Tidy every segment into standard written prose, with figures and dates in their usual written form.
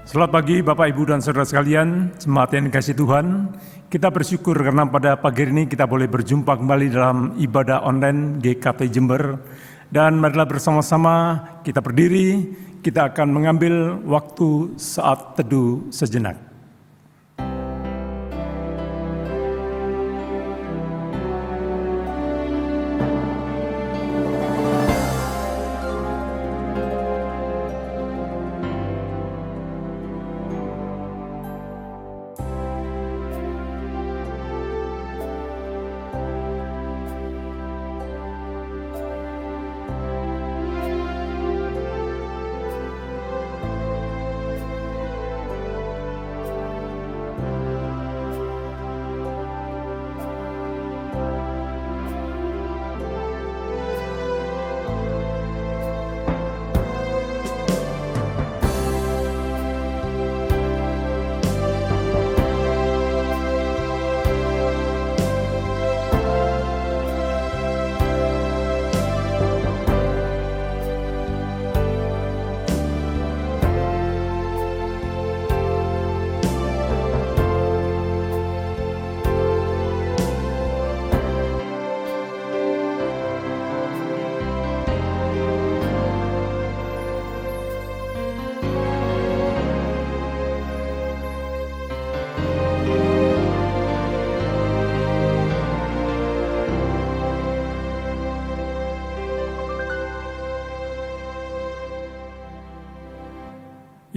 Selamat pagi Bapak, Ibu, dan Saudara sekalian, jemaat yang dikasihi Tuhan. Kita bersyukur karena pada pagi ini kita boleh berjumpa kembali dalam ibadah online GKT Jember. Dan marilah bersama-sama kita berdiri, kita akan mengambil waktu saat teduh sejenak.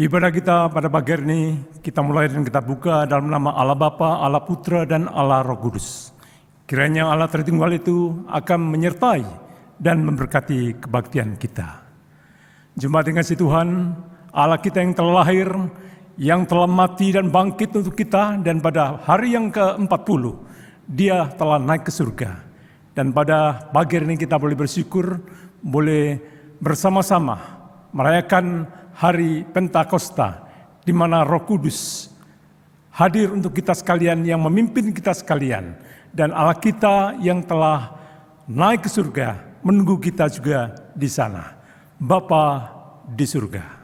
Ibadah kita pada pagi ini, kita mulai dan kita buka dalam nama Allah Bapa, Allah Putra, dan Allah Roh Kudus. Kiranya Allah Tritunggal itu akan menyertai dan memberkati kebaktian kita. Jemaat yang kasih Tuhan, Allah kita yang telah lahir, yang telah mati dan bangkit untuk kita, dan pada hari yang ke-40, Dia telah naik ke surga. Dan pada pagi ini kita boleh bersyukur, boleh bersama-sama merayakan Hari Pentakosta, di mana Roh Kudus hadir untuk kita sekalian, yang memimpin kita sekalian. Dan Allah kita yang telah naik ke surga, menunggu kita juga di sana. Bapa di surga.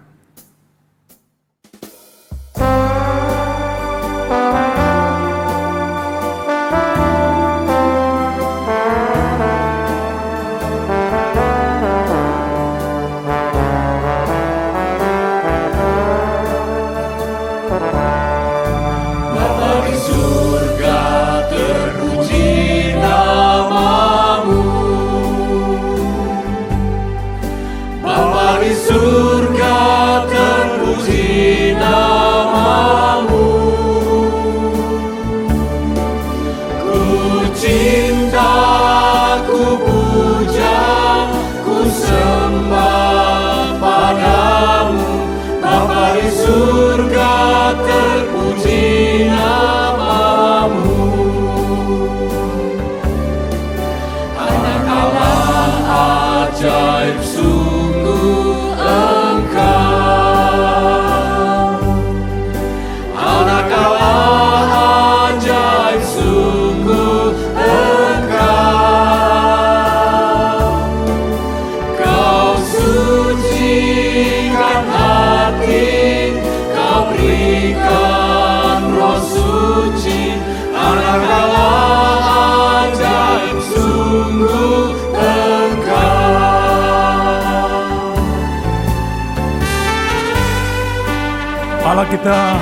Allah kita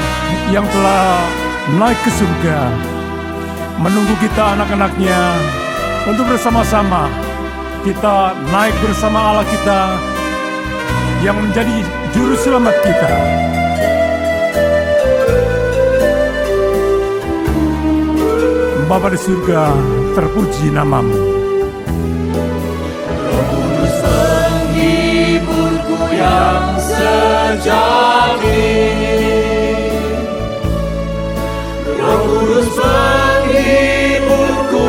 yang telah naik ke surga, menunggu kita anak-anaknya untuk bersama-sama kita naik bersama Allah kita yang menjadi juru selamat kita. Bapa di surga, terpuji namamu. Roh Kudus penghiburku yang sejati, Roh Kudus penghiburku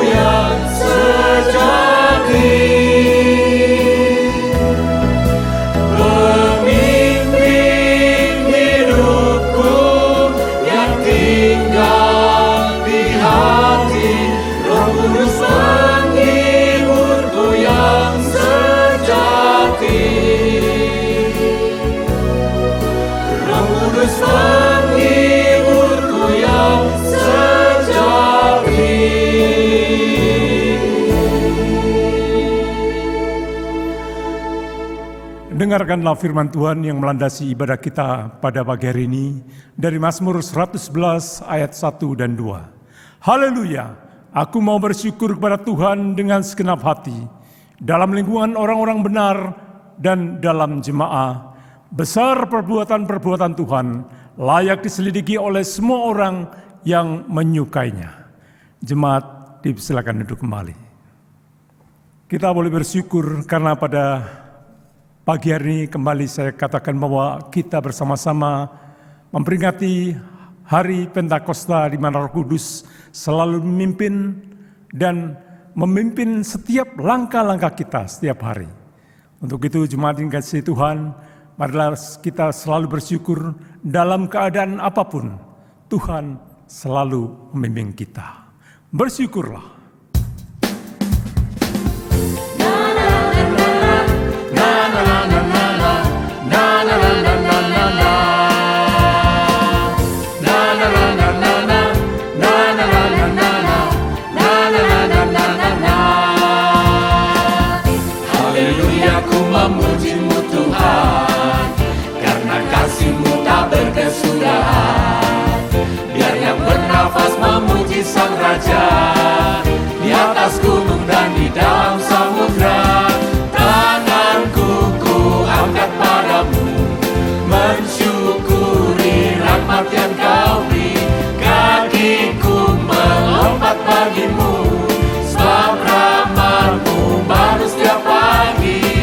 Dengarkanlah firman Tuhan yang melandasi ibadah kita pada pagi hari ini dari Mazmur 111 ayat 1 dan 2. Haleluya, aku mau bersyukur kepada Tuhan dengan segenap hati, dalam lingkungan orang-orang benar dan dalam jemaah. Besar perbuatan-perbuatan Tuhan, layak diselidiki oleh semua orang yang menyukainya. Jemaat dipersilakan duduk kembali. Kita boleh bersyukur karena pada pagi hari ini kembali saya katakan bahwa kita bersama-sama memperingati hari Pentakosta di mana Roh Kudus selalu memimpin dan memimpin setiap langkah-langkah kita setiap hari. Untuk itu jemaat yang kasih Tuhan, marilah kita selalu bersyukur dalam keadaan apapun. Tuhan selalu membimbing kita. Bersyukurlah. Memuji-Mu Tuhan, karena kasih-Mu tak berkesudahan. Biar yang bernafas memuji Sang Raja, di atas gunung dan di dalam samudra. Tanganku ku angkat padamu, mensyukuri rahmat yang Kau beri. Kakiku melompat bagimu, sebab rahmat-Mu baru setiap pagi.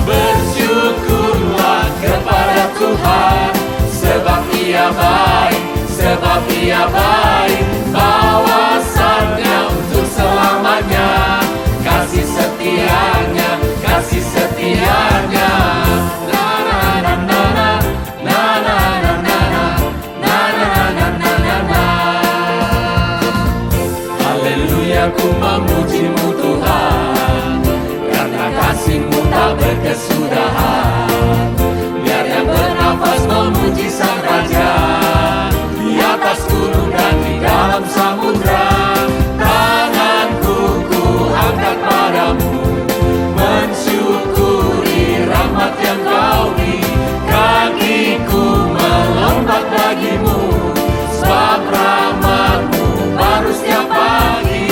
Bersyukurlah kepada Tuhan, sebab Ia baik, sebab Ia baik. Bawasannya untuk selamanya, kasih setianya, kasih setianya. Na na na na na, na na na na na, na na na na na na. Haleluya, ku memuji-Mu Tuhan, karena kasih-Mu tak berkesudahan. Biar yang bernafas memuji Sang Raja, di atas gunung dan di dalam samudra. Tanganku ku angkat padamu, mensyukuri rahmat yang Kau beri. Kakiku melompat bagimu, sebab rahmat-Mu baru setiap pagi.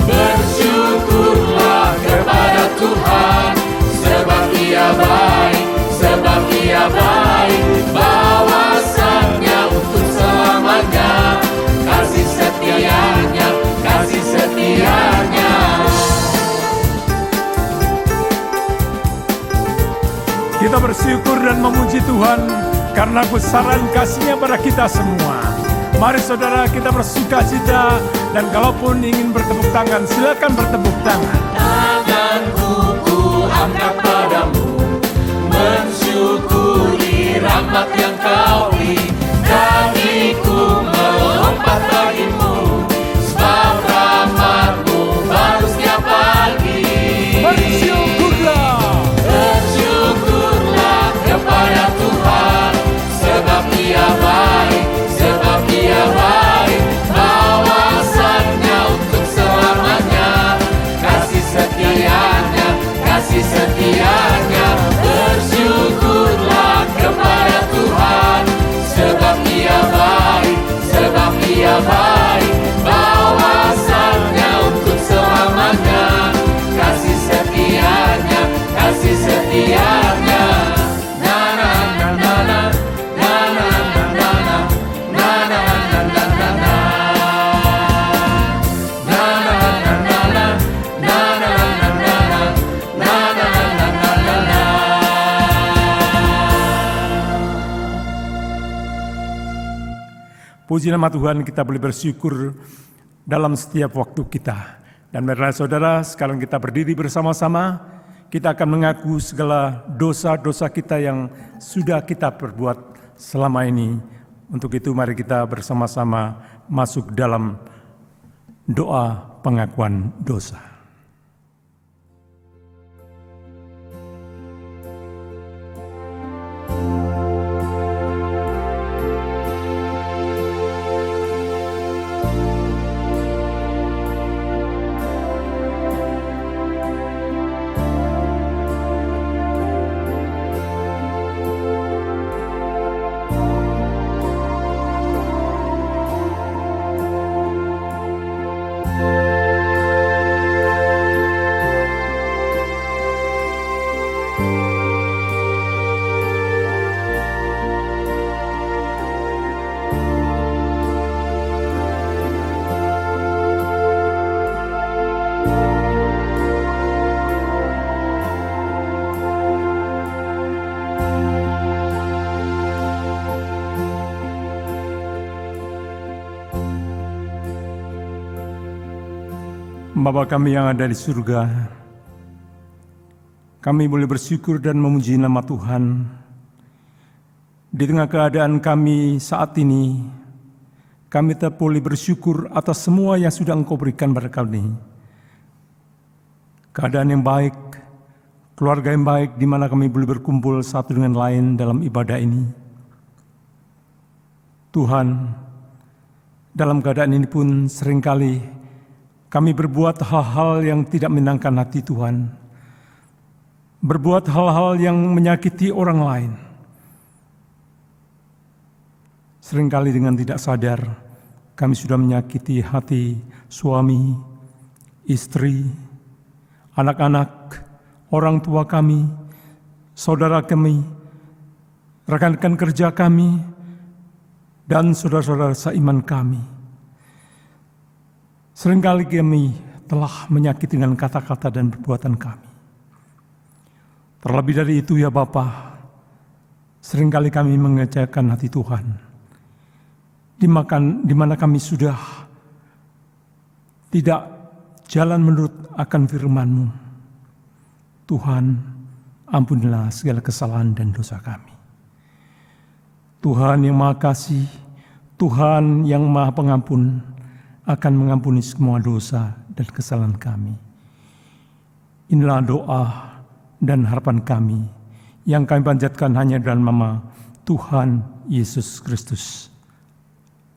Bersyukurlah kepada Tuhan, sebab Ia baik, sebab Ia baik. Bawasannya untuk selamanya, kasih setianya, kasih setianya. Kita bersyukur dan memuji Tuhan karena besaran kasih-Nya pada kita semua. Mari saudara kita bersukacita, dan kalaupun ingin bertepuk tangan, silakan bertepuk tangan. Tanganku ku angkat padamu, mensyukuri rahmat yang Kau beri. Kakiku melompat bagimu, sebab rahmat-Mu baru setiap pagi. Bersyukurlah. Bersyukurlah kepada Tuhan, sebab Ia baik, sebab Ia baik. Bawasannya untuk selamanya, kasih setianya, kasih setianya. Bersyukurlah kepada Tuhan, sebab Ia baik, sebab Ia baik. Bawasannya untuk selamanya, kasih setianya, kasih setianya. Na na na na na, na na na na na, na na na na na na. Na na na na na, na na na na na, na na na na na na. Puji nama Tuhan, kita boleh bersyukur dalam setiap waktu kita. Dan marilah saudara, sekarang kita berdiri bersama-sama, kita akan mengaku segala dosa-dosa kita yang sudah kita perbuat selama ini. Untuk itu mari kita bersama-sama masuk dalam doa pengakuan dosa. Bapa kami yang ada di surga, kami boleh bersyukur dan memuji nama Tuhan. Di tengah keadaan kami saat ini, kami tetap boleh bersyukur atas semua yang sudah Engkau berikan pada kami. Keadaan yang baik, keluarga yang baik, di mana kami boleh berkumpul satu dengan lain dalam ibadah ini. Tuhan, dalam keadaan ini pun seringkali kami berbuat hal-hal yang tidak menyenangkan hati Tuhan. Berbuat hal-hal yang menyakiti orang lain. Seringkali dengan tidak sadar, kami sudah menyakiti hati suami, istri, anak-anak, orang tua kami, saudara kami, rekan-rekan kerja kami, dan saudara-saudara seiman kami. Seringkali kami telah menyakiti dengan kata-kata dan perbuatan kami. Terlebih dari itu ya Bapa, seringkali kami mengecewakan hati Tuhan. Di mana kami sudah tidak jalan menurut akan firman-Mu. Tuhan, ampunilah segala kesalahan dan dosa kami. Tuhan yang Maha Kasih, Tuhan yang Maha Pengampun, akan mengampuni semua dosa dan kesalahan kami. Inilah doa dan harapan kami yang kami panjatkan hanya dalam nama Tuhan Yesus Kristus.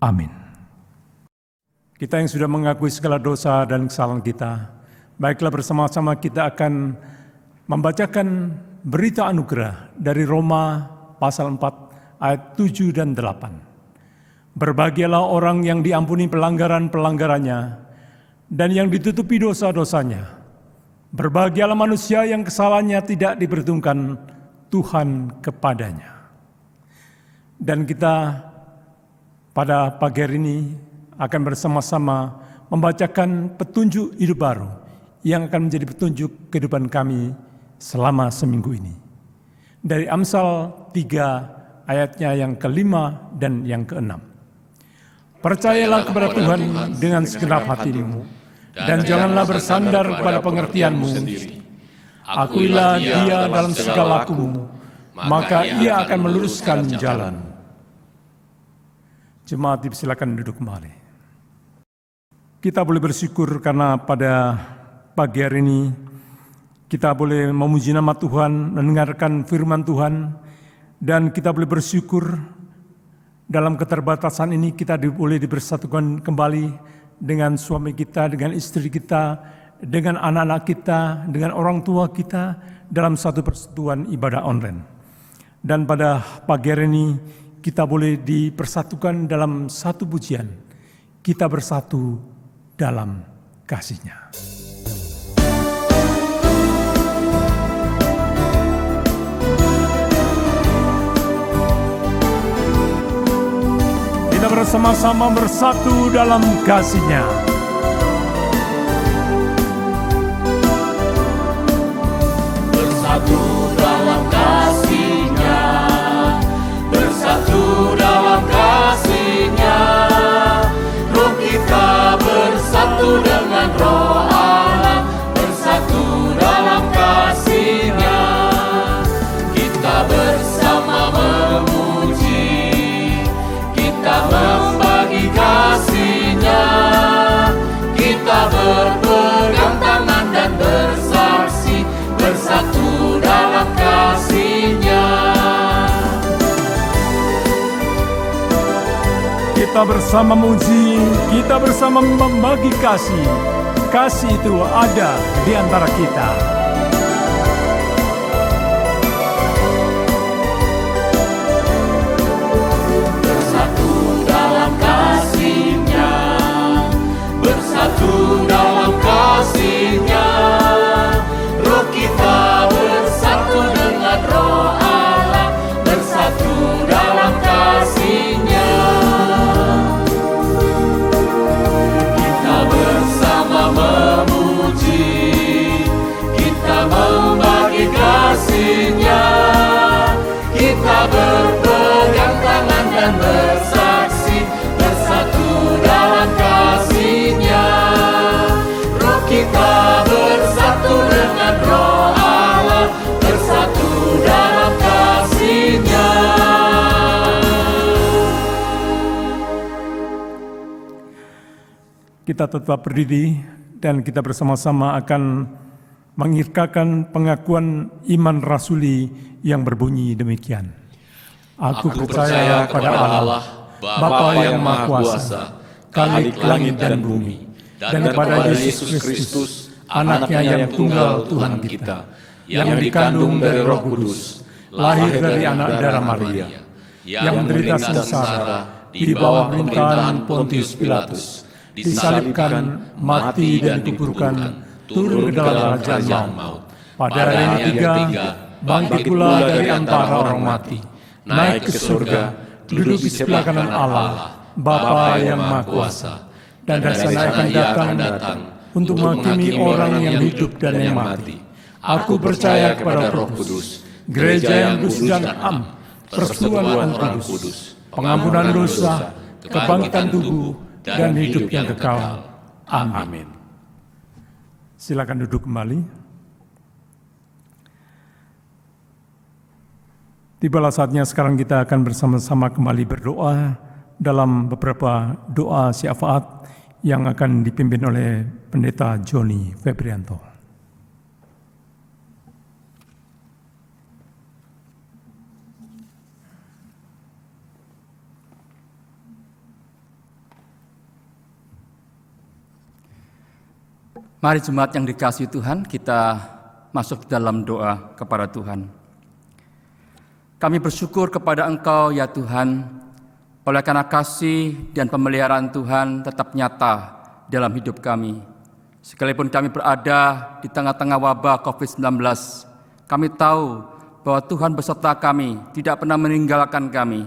Amin. Kita yang sudah mengakui segala dosa dan kesalahan kita, baiklah bersama-sama kita akan membacakan berita anugerah dari Roma pasal 4 ayat 7 dan 8. Berbahagialah orang yang diampuni pelanggaran-pelanggarannya dan yang ditutupi dosa-dosanya. Berbahagialah manusia yang kesalahannya tidak diperhitungkan Tuhan kepadanya. Dan kita pada pagi hari ini akan bersama-sama membacakan petunjuk hidup baru yang akan menjadi petunjuk kehidupan kami selama seminggu ini. Dari Amsal 3 ayatnya yang ke-5 dan yang ke-6. Percayalah kepada Tuhan dengan segenap hatimu, dan janganlah bersandar kepada pengertianmu. Akuilah Dia dalam segala lakumu, maka Ia akan meluruskan jalanmu. Jemaat dipersilakan duduk kembali. Kita boleh bersyukur karena pada pagi hari ini kita boleh memuji nama Tuhan, mendengarkan firman Tuhan, dan kita boleh bersyukur dalam keterbatasan ini kita boleh dipersatukan kembali dengan suami kita, dengan istri kita, dengan anak-anak kita, dengan orang tua kita dalam satu persatuan ibadah online. Dan pada pagi hari ini kita boleh dipersatukan dalam satu pujian. Kita bersatu dalam kasih-Nya. Kita bersama-sama bersatu dalam kasih-Nya. Bersatu dalam kasih-Nya, bersatu dalam kasih-Nya. Roh kita bersatu dengan Roh Allah, bersatu dalam kasih-Nya. Kita bersama memuji, kita membagi kasih-Nya, kita berpegang tangan dan bersaksi, bersatu dalam kasih-Nya. Kita bersama memuji, kita bersama membagi kasih. Kasih itu ada di antara kita. Bersatu dalam kasih-Nya, roh kita bersatu dengan Roh Allah, bersatu dalam kasih-Nya. Kita bersama memuji, kita kita tetap berdiri dan kita bersama-sama akan mengirkakan pengakuan iman rasuli yang berbunyi demikian. Aku percaya pada Allah, Bapa yang Maha Kuasa, Khalik langit dan bumi, dan kepada Yesus Kristus, Anaknya yang tunggal Tuhan kita, yang dikandung dari Roh Kudus, lahir dari anak darah Maria, yang menderita sengsara di bawah pemerintahan Pontius Pilatus, disalibkan, mati dan dikuburkan, turun ke dalam kerajaan maut. Pada hari yang ketiga, bangkit pula dari antara orang mati, naik ke surga, duduk di sebelah kanan Allah, Bapa yang Maha Kuasa, dan dari sana akan datang untuk menghakimi orang yang hidup dan yang mati. Aku percaya kepada Roh Kudus, gereja yang kudus dan persekutuan kudus, pengampunan dosa, kebangkitan tubuh, dan hidup yang kekal. Amin. Silakan duduk kembali. Tibalah saatnya sekarang kita akan bersama-sama kembali berdoa dalam beberapa doa syafaat yang akan dipimpin oleh Pendeta Joni Febrianto. Mari jemaat yang dikasihi Tuhan, kita masuk dalam doa kepada Tuhan. Kami bersyukur kepada Engkau ya Tuhan, oleh karena kasih dan pemeliharaan Tuhan tetap nyata dalam hidup kami. Sekalipun kami berada di tengah-tengah wabah COVID-19, kami tahu bahwa Tuhan beserta kami, tidak pernah meninggalkan kami.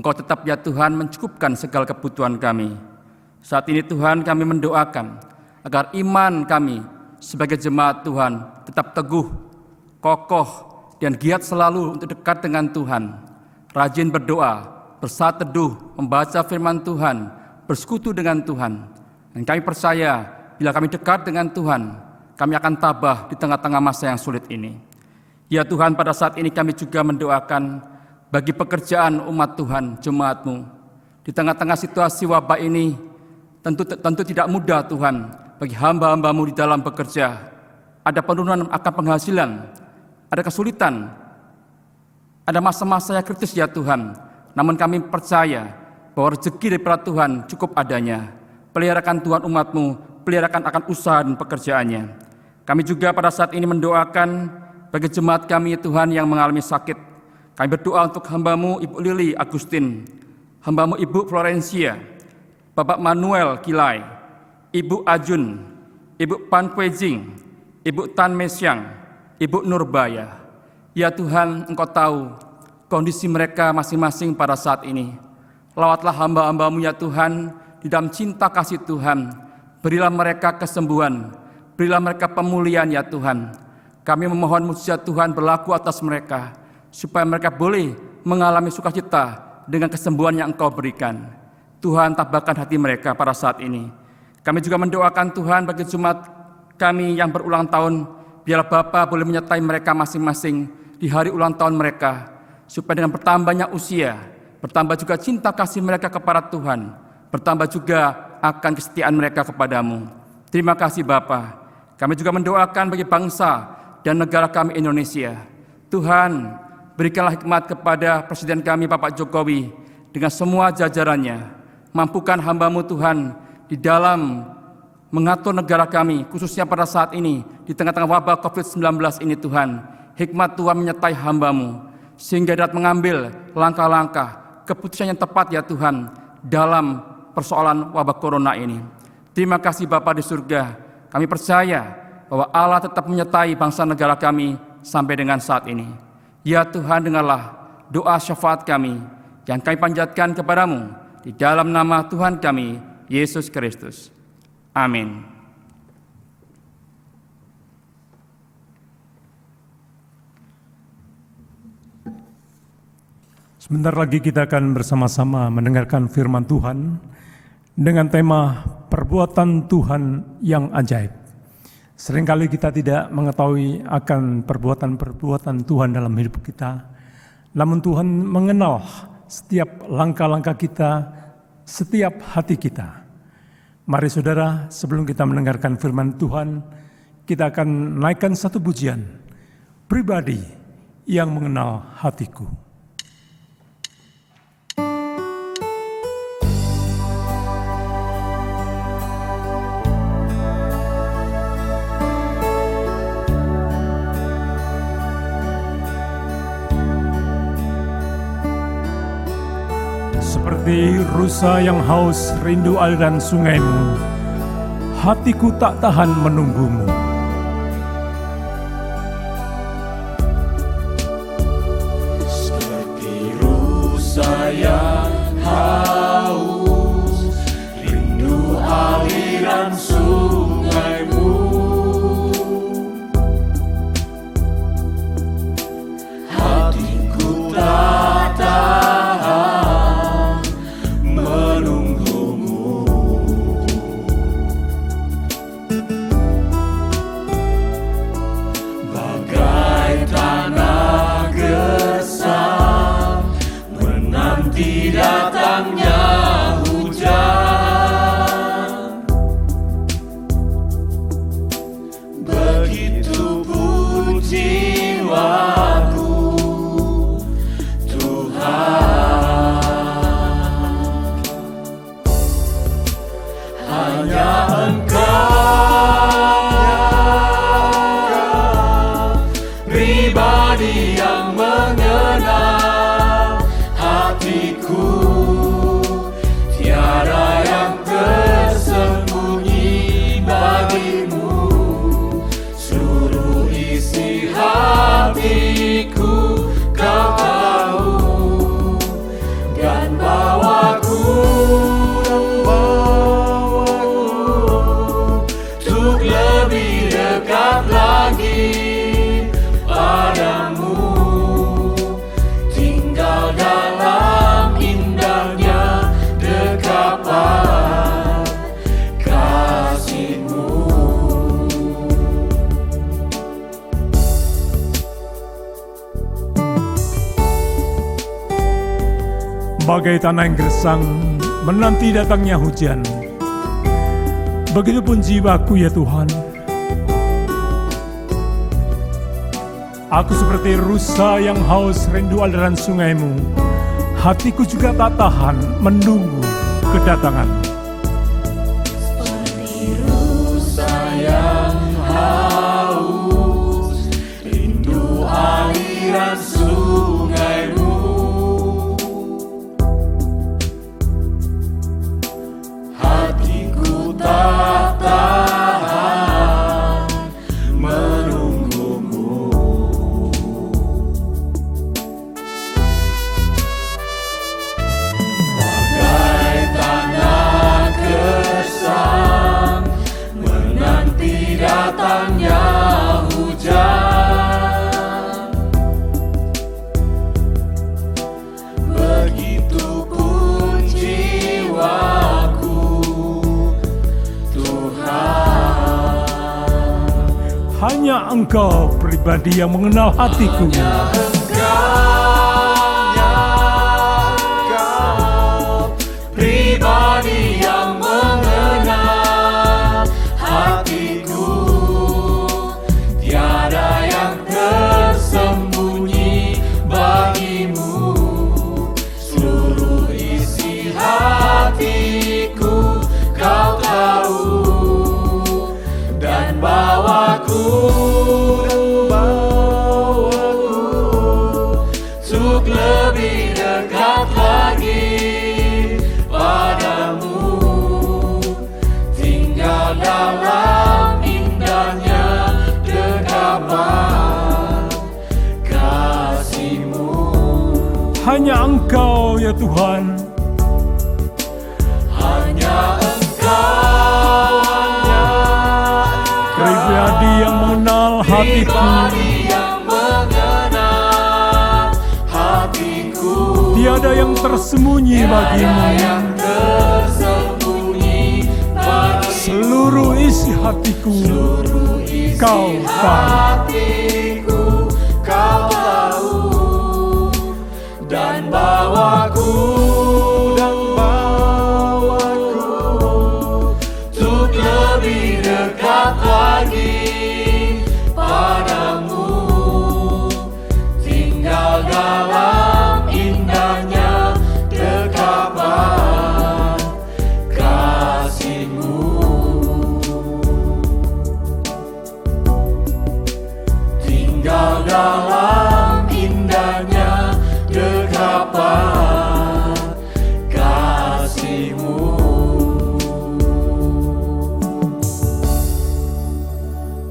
Engkau tetap ya Tuhan mencukupkan segala kebutuhan kami. Saat ini Tuhan kami mendoakan agar iman kami sebagai jemaat Tuhan tetap teguh, kokoh, dan giat selalu untuk dekat dengan Tuhan. Rajin berdoa, bersaat teduh, membaca firman Tuhan, bersekutu dengan Tuhan. Dan kami percaya bila kami dekat dengan Tuhan, kami akan tabah di tengah-tengah masa yang sulit ini. Ya Tuhan, pada saat ini kami juga mendoakan bagi pekerjaan umat Tuhan, jemaat-Mu. Di tengah-tengah situasi wabah ini, tentu tidak mudah Tuhan, bagi hamba-hamba-Mu di dalam bekerja. Ada penurunan akan penghasilan, ada kesulitan, ada masa-masa yang kritis ya Tuhan. Namun kami percaya bahwa rezeki daripada Tuhan cukup adanya. Peliharakan Tuhan umat-Mu, peliharakan akan usaha dan pekerjaannya. Kami juga pada saat ini mendoakan bagi jemaat kami Tuhan yang mengalami sakit. Kami berdoa untuk hamba-Mu Ibu Lili Agustin, hamba-Mu Ibu Florencia, Bapak Manuel Kilai, Ibu Ajun, Ibu Pan Kuejing, Ibu Tan Mesyang, Ibu Nurbaya. Ya Tuhan, Engkau tahu kondisi mereka masing-masing pada saat ini. Lawatlah hamba-hamba-Mu ya Tuhan, di dalam cinta kasih Tuhan. Berilah mereka kesembuhan, berilah mereka pemulihan ya Tuhan. Kami memohon mujizat Tuhan berlaku atas mereka, supaya mereka boleh mengalami sukacita dengan kesembuhan yang Engkau berikan. Tuhan, tabahkan hati mereka pada saat ini. Kami juga mendoakan Tuhan bagi jemaat kami yang berulang tahun, biarlah Bapa boleh menyertai mereka masing-masing di hari ulang tahun mereka, supaya dengan bertambahnya usia, bertambah juga cinta kasih mereka kepada Tuhan, bertambah juga akan kesetiaan mereka kepadamu. Terima kasih Bapa. Kami juga mendoakan bagi bangsa dan negara kami Indonesia. Tuhan, berikanlah hikmat kepada Presiden kami Bapak Jokowi dengan semua jajarannya. Mampukan hamba-Mu Tuhan di dalam mengatur negara kami, khususnya pada saat ini, di tengah-tengah wabah COVID-19 ini Tuhan. Hikmat Tuhan menyertai hamba-Mu, sehingga dapat mengambil langkah-langkah, keputusan yang tepat ya Tuhan, dalam persoalan wabah corona ini. Terima kasih Bapa di surga, kami percaya bahwa Allah tetap menyertai bangsa negara kami sampai dengan saat ini. Ya Tuhan, dengarlah doa syafaat kami yang kami panjatkan kepadamu, di dalam nama Tuhan kami, Yesus Kristus. Amin. Sebentar lagi kita akan bersama-sama mendengarkan firman Tuhan dengan tema perbuatan Tuhan yang ajaib. Seringkali kita tidak mengetahui akan perbuatan-perbuatan Tuhan dalam hidup kita. Namun Tuhan mengenal setiap langkah-langkah kita, setiap hati kita. Mari saudara, sebelum kita mendengarkan firman Tuhan, kita akan naikkan satu pujian, Pribadi yang Mengenal Hatiku. Seperti rusa yang haus rindu aliran sungaimu, hatiku tak tahan menunggumu. Seperti rusa yang haus rindu aliran sungaimu, hatiku tak tahan menunggumu. Bagai tanah gersang menanti datangnya hujan, begitu pun jiwaku, Tuhan. Hanya Engkau, pribadi yang mengenal hatiku. Tiada yang tersembunyi bagimu, seluruh isi hatiku Kau tahu, dan bawaku untuk lebih dekat lagi padamu, tinggal dalam indahnya dekapan kasih-Mu. Bagai tanah yang gersang menanti datangnya hujan, begitupun jiwaku ya Tuhan. Aku seperti rusa yang haus rindu aliran sungaimu, hatiku juga tak tahan menunggu kedatangan. Seperti rusa yang haus rindu aliran sungaimu, hatiku tak tahan menunggumu. Bagai tanah gersang menanti datangnya hujan, begitu pun jiwaku, Tuhan. Hanya Engkau pribadi yang mengenal hatiku. Engkau, pribadi yang mengenal hatiku. Tiada yang tersembunyi bagimu, seluruh isi hatiku Kau tahu, dan bawaku untuk lebih dekat lagi padamu, tinggal dalam indahnya dekapan kasih-Mu. Hanya Engkau ya Tuhan, Hanya Engkau, pribadi yang mengenal hatiku. pribadi yang mengenal hatiku. Tiada yang tersembunyi bagimu, yang tersembunyi bagi seluruh isi hatiku Kau tahu. hatiku Kau tahu, dan bawaku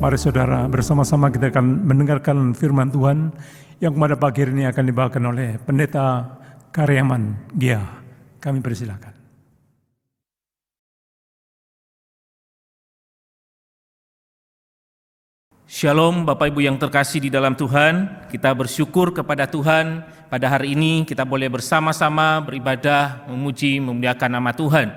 Mari saudara, bersama-sama kita akan mendengarkan firman Tuhan yang pada pagi hari ini akan dibawakan oleh Pendeta Karyaman Gia. Kami persilakan. Shalom Bapak Ibu yang terkasih di dalam Tuhan, kita bersyukur kepada Tuhan pada hari ini kita boleh bersama-sama beribadah, memuji, memuliakan nama Tuhan.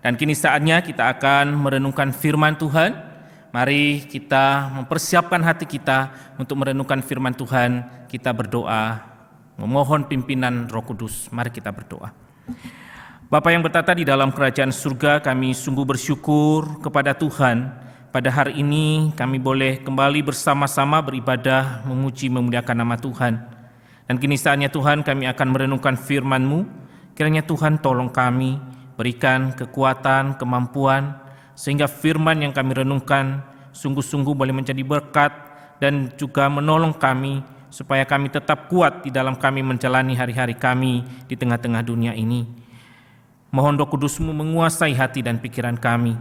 Dan kini saatnya kita akan merenungkan firman Tuhan. Mari kita mempersiapkan hati kita untuk merenungkan firman Tuhan. Kita berdoa, memohon pimpinan Roh Kudus. Mari kita berdoa. Bapa yang bertata di dalam kerajaan surga, kami sungguh bersyukur kepada Tuhan. Pada hari ini kami boleh kembali bersama-sama beribadah, memuji, memuliakan nama Tuhan. Dan kini saatnya Tuhan kami akan merenungkan firman-Mu. Kiranya Tuhan tolong kami, berikan kekuatan, kemampuan, sehingga firman yang kami renungkan sungguh-sungguh boleh menjadi berkat dan juga menolong kami, supaya kami tetap kuat di dalam kami menjalani hari-hari kami di tengah-tengah dunia ini. Mohon Roh Kudus-Mu menguasai hati dan pikiran kami.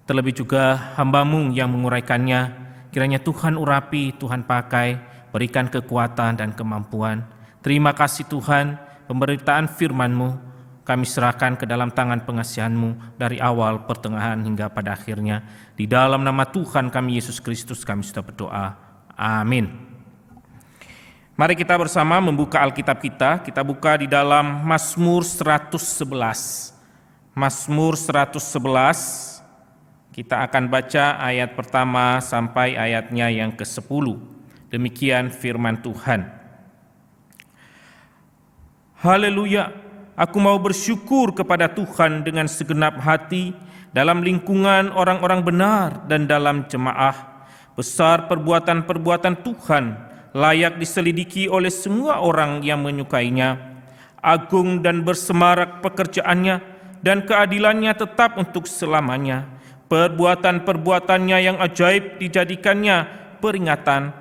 Terlebih juga hamba-Mu yang menguraikannya, kiranya Tuhan urapi, Tuhan pakai, berikan kekuatan dan kemampuan. Terima kasih Tuhan, pemberitaan firman-Mu kami serahkan ke dalam tangan pengasihan-Mu dari awal, pertengahan hingga pada akhirnya. Di dalam nama Tuhan kami Yesus Kristus kami sudah berdoa. Amin. Mari kita bersama membuka Alkitab kita buka di dalam Mazmur 111. Mazmur 111. Kita akan baca ayat pertama sampai ayatnya yang ke-10. Demikian firman Tuhan. Haleluya, aku mau bersyukur kepada Tuhan dengan segenap hati dalam lingkungan orang-orang benar dan dalam jemaah. Besar perbuatan-perbuatan Tuhan, layak diselidiki oleh semua orang yang menyukainya. Agung dan bersemarak pekerjaannya dan keadilannya tetap untuk selamanya. Perbuatan-perbuatannya yang ajaib dijadikannya peringatan.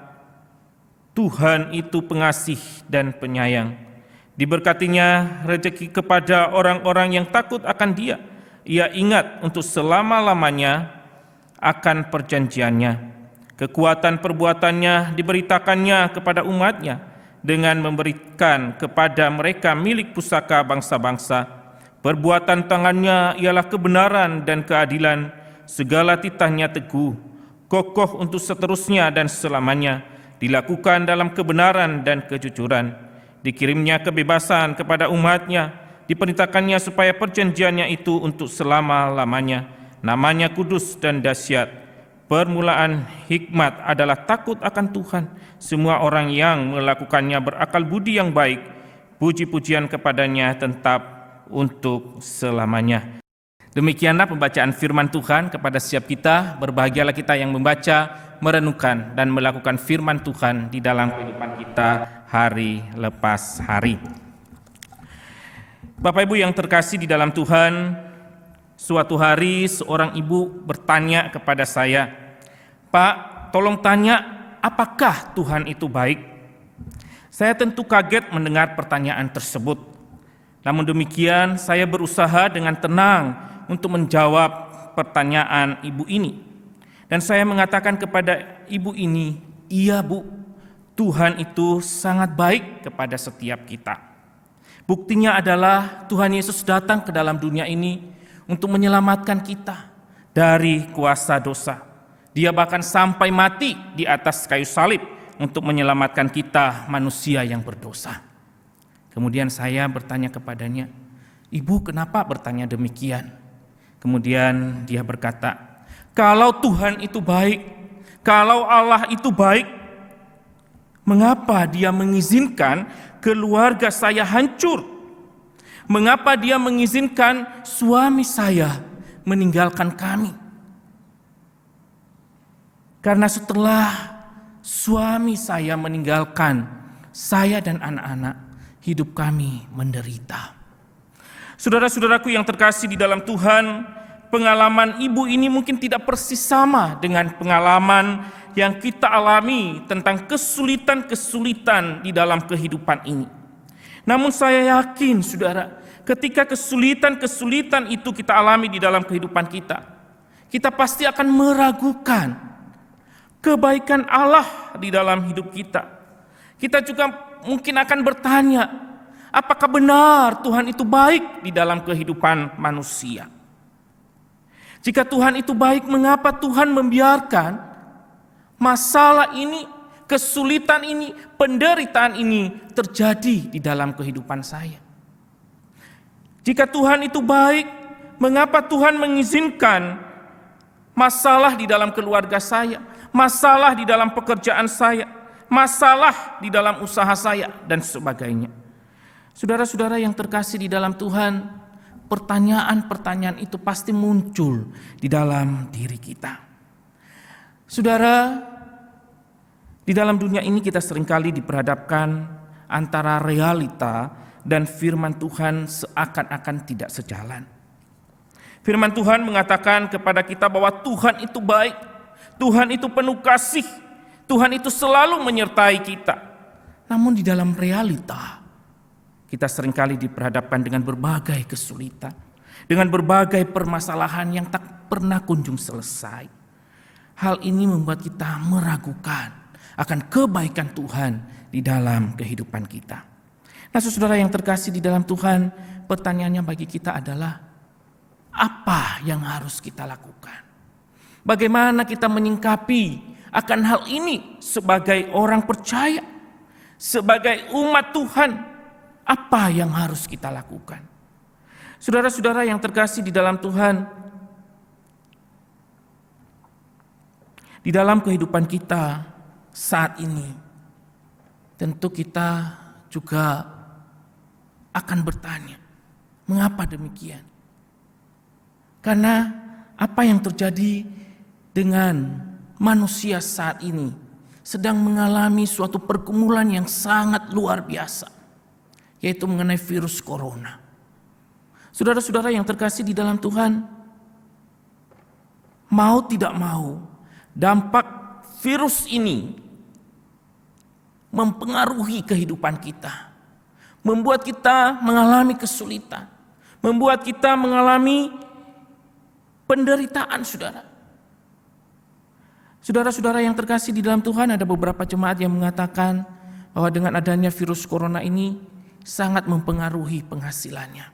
Tuhan itu pengasih dan penyayang. Diberkatinya rezeki kepada orang-orang yang takut akan Dia. Ia ingat untuk selama-lamanya akan perjanjiannya. Kekuatan perbuatannya diberitakannya kepada umatnya dengan memberikan kepada mereka milik pusaka bangsa-bangsa. Perbuatan tangannya ialah kebenaran dan keadilan. Segala titahnya teguh, kokoh untuk seterusnya dan selamanya, dilakukan dalam kebenaran dan kejujuran. Dikirimnya kebebasan kepada umatnya, diperintahkannya supaya perjanjiannya itu untuk selama-lamanya. Namanya kudus dan dahsyat. Permulaan hikmat adalah takut akan Tuhan. Semua orang yang melakukannya berakal budi yang baik. Puji-pujian kepadanya tetap untuk selamanya. Demikianlah pembacaan firman Tuhan. Kepada setiap kita, berbahagialah kita yang membaca, merenungkan, dan melakukan firman Tuhan di dalam kehidupan kita hari lepas hari. Bapak Ibu yang terkasih di dalam Tuhan, suatu hari seorang ibu bertanya kepada saya, "Pak, tolong tanya, apakah Tuhan itu baik?" Saya tentu kaget mendengar pertanyaan tersebut. Namun demikian, saya berusaha dengan tenang untuk menjawab pertanyaan ibu ini. Dan saya mengatakan kepada ibu ini, "Iya Bu, Tuhan itu sangat baik kepada setiap kita. Buktinya adalah Tuhan Yesus datang ke dalam dunia ini untuk menyelamatkan kita dari kuasa dosa. Dia bahkan sampai mati di atas kayu salib untuk menyelamatkan kita manusia yang berdosa." Kemudian saya bertanya kepadanya, "Ibu, kenapa bertanya demikian?" Kemudian dia berkata, "Kalau Tuhan itu baik, kalau Allah itu baik, mengapa Dia mengizinkan keluarga saya hancur? Mengapa Dia mengizinkan suami saya meninggalkan kami? Karena setelah suami saya meninggalkan saya dan anak-anak, hidup kami menderita." Saudara-saudaraku yang terkasih di dalam Tuhan, pengalaman ibu ini mungkin tidak persis sama dengan pengalaman yang kita alami tentang kesulitan-kesulitan di dalam kehidupan ini. Namun saya yakin, saudara, ketika kesulitan-kesulitan itu kita alami di dalam kehidupan kita, kita pasti akan meragukan kebaikan Allah di dalam hidup kita. Kita juga mungkin akan bertanya, apakah benar Tuhan itu baik di dalam kehidupan manusia? Jika Tuhan itu baik, mengapa Tuhan membiarkan masalah ini, kesulitan ini, penderitaan ini terjadi di dalam kehidupan saya? Jika Tuhan itu baik, mengapa Tuhan mengizinkan masalah di dalam keluarga saya, masalah di dalam pekerjaan saya, masalah di dalam usaha saya, dan sebagainya? Saudara-saudara yang terkasih di dalam Tuhan, pertanyaan-pertanyaan itu pasti muncul di dalam diri kita. Saudara, di dalam dunia ini kita seringkali diperhadapkan antara realita dan firman Tuhan seakan-akan tidak sejalan. Firman Tuhan mengatakan kepada kita bahwa Tuhan itu baik, Tuhan itu penuh kasih, Tuhan itu selalu menyertai kita. Namun di dalam realita, kita seringkali diperhadapkan dengan berbagai kesulitan, dengan berbagai permasalahan yang tak pernah kunjung selesai. Hal ini membuat kita meragukan akan kebaikan Tuhan di dalam kehidupan kita. Nah, saudara yang terkasih di dalam Tuhan, pertanyaannya bagi kita adalah, apa yang harus kita lakukan? Bagaimana kita menyingkapi akan hal ini sebagai orang percaya, sebagai umat Tuhan? Apa yang harus kita lakukan? Saudara-saudara yang terkasih di dalam Tuhan, di dalam kehidupan kita saat ini, tentu kita juga akan bertanya, mengapa demikian? Karena apa yang terjadi dengan manusia saat ini sedang mengalami suatu pergumulan yang sangat luar biasa, yaitu mengenai virus corona. Saudara-saudara yang terkasih di dalam Tuhan, mau tidak mau, dampak virus ini mempengaruhi kehidupan kita, membuat kita mengalami kesulitan, membuat kita mengalami penderitaan, saudara. Saudara-saudara yang terkasih di dalam Tuhan, ada beberapa jemaat yang mengatakan bahwa dengan adanya virus corona ini sangat mempengaruhi penghasilannya.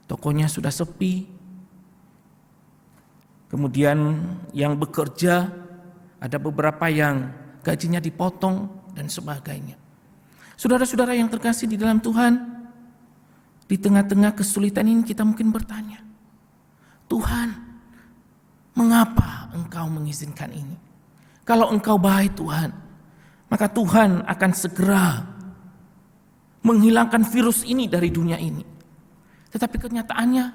Tokonya sudah sepi. Kemudian yang bekerja, ada beberapa yang gajinya dipotong dan sebagainya. Saudara-saudara yang terkasih di dalam Tuhan, di tengah-tengah kesulitan ini kita mungkin bertanya, Tuhan, mengapa Engkau mengizinkan ini? Kalau Engkau baik Tuhan, maka Tuhan akan segera menghilangkan virus ini dari dunia ini. Tetapi kenyataannya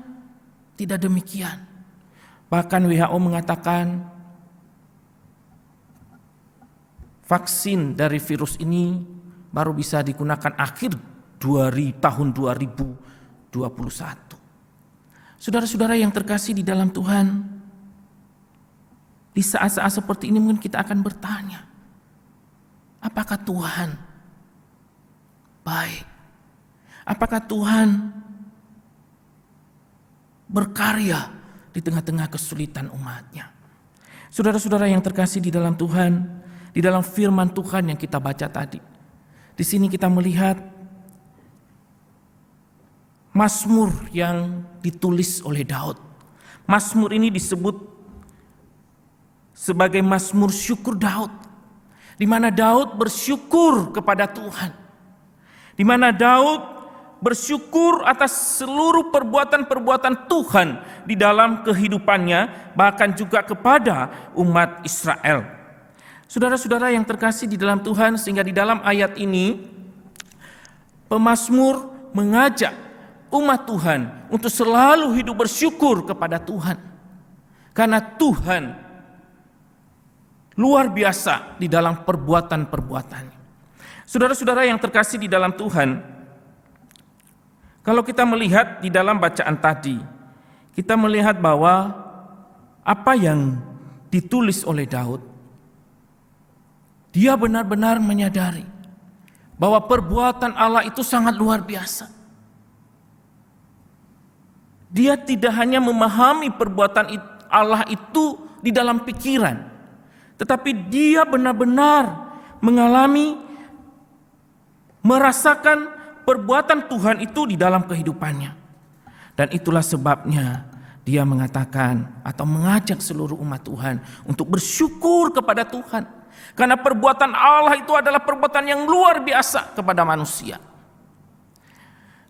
tidak demikian. Bahkan WHO mengatakan vaksin dari virus ini baru bisa digunakan akhir tahun 2021. Saudara-saudara yang terkasih di dalam Tuhan, di saat-saat seperti ini mungkin kita akan bertanya, apakah Tuhan baik? Apakah Tuhan berkarya di tengah-tengah kesulitan umatnya? Saudara-saudara yang terkasih di dalam Tuhan, di dalam firman Tuhan yang kita baca tadi, di sini kita melihat Mazmur yang ditulis oleh Daud. Mazmur ini disebut sebagai Mazmur syukur Daud, di mana Daud bersyukur kepada Tuhan. Di mana Daud bersyukur atas seluruh perbuatan-perbuatan Tuhan di dalam kehidupannya, bahkan juga kepada umat Israel. Saudara-saudara yang terkasih di dalam Tuhan, sehingga di dalam ayat ini pemazmur mengajak umat Tuhan untuk selalu hidup bersyukur kepada Tuhan, karena Tuhan luar biasa di dalam perbuatan-perbuatannya. Saudara-saudara yang terkasih di dalam Tuhan, kalau kita melihat di dalam bacaan tadi, kita melihat bahwa apa yang ditulis oleh Daud, dia benar-benar menyadari bahwa perbuatan Allah itu sangat luar biasa. Dia tidak hanya memahami perbuatan Allah itu di dalam pikiran, tetapi dia benar-benar merasakan perbuatan Tuhan itu di dalam kehidupannya. Dan itulah sebabnya dia mengatakan atau mengajak seluruh umat Tuhan untuk bersyukur kepada Tuhan. Karena perbuatan Allah itu adalah perbuatan yang luar biasa kepada manusia.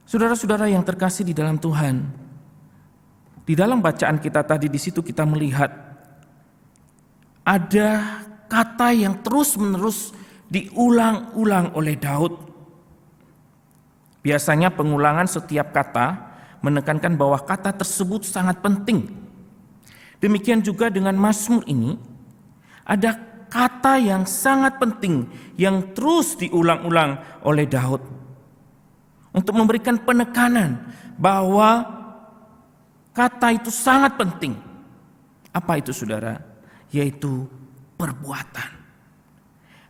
Saudara-saudara yang terkasih di dalam Tuhan, di dalam bacaan kita tadi di situ kita melihat ada kata yang terus-menerus diulang-ulang oleh Daud. Biasanya pengulangan setiap kata menekankan bahwa kata tersebut sangat penting. Demikian juga dengan Mazmur ini, ada kata yang sangat penting yang terus diulang-ulang oleh Daud untuk memberikan penekanan bahwa kata itu sangat penting. Apa itu, saudara? Yaitu perbuatan.